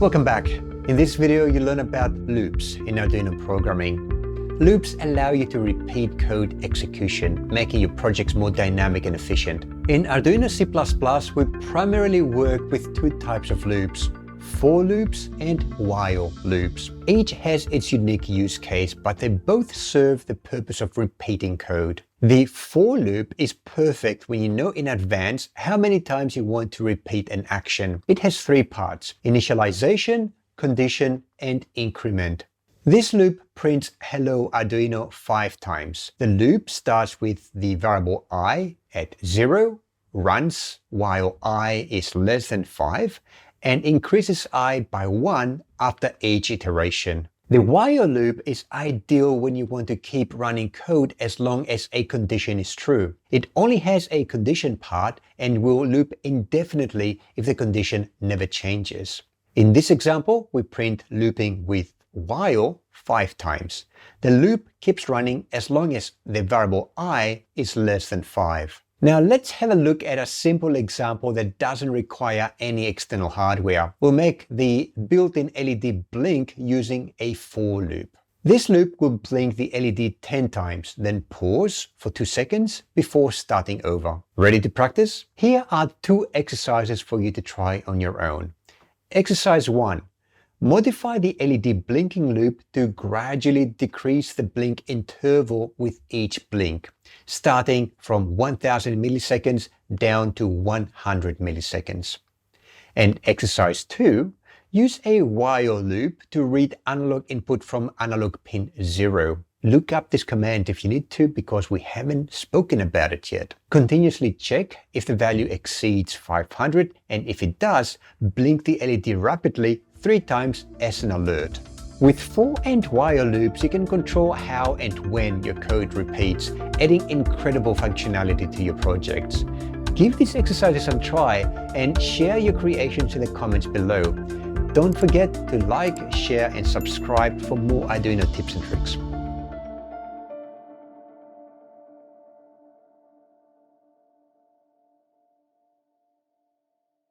Welcome back. In this video, you learn about loops in Arduino programming. Loops allow you to repeat code execution, making your projects more dynamic and efficient. In Arduino C++, we primarily work with two types of loops: for loops and while loops. Each has its unique use case, but they both serve the purpose of repeating code. The for loop is perfect when you know in advance how many times you want to repeat an action. It has three parts: initialization, condition, and increment. This loop prints hello Arduino 5 times. The loop starts with the variable I at 0, runs while I is less than 5, and increases I by 1 after each iteration. The while loop is ideal when you want to keep running code as long as a condition is true. It only has a condition part and will loop indefinitely if the condition never changes. In this example, we print looping with while 5 times. The loop keeps running as long as the variable I is less than 5. Now let's have a look at a simple example that doesn't require any external hardware. We'll make the built-in LED blink using a for loop. This loop will blink the LED 10 times, then pause for 2 seconds before starting over. Ready to practice? Here are 2 exercises for you to try on your own. Exercise 1. Modify the LED blinking loop to gradually decrease the blink interval with each blink, starting from 1000 milliseconds down to 100 milliseconds. And exercise 2, use a while loop to read analog input from analog pin 0. Look up this command if you need to, because we haven't spoken about it yet. Continuously check if the value exceeds 500, and if it does, blink the LED rapidly 3 times as an alert. With for and while loops, you can control how and when your code repeats, adding incredible functionality to your projects. Give these exercises a try and share your creations in the comments below. Don't forget to like, share, and subscribe for more Arduino tips and tricks.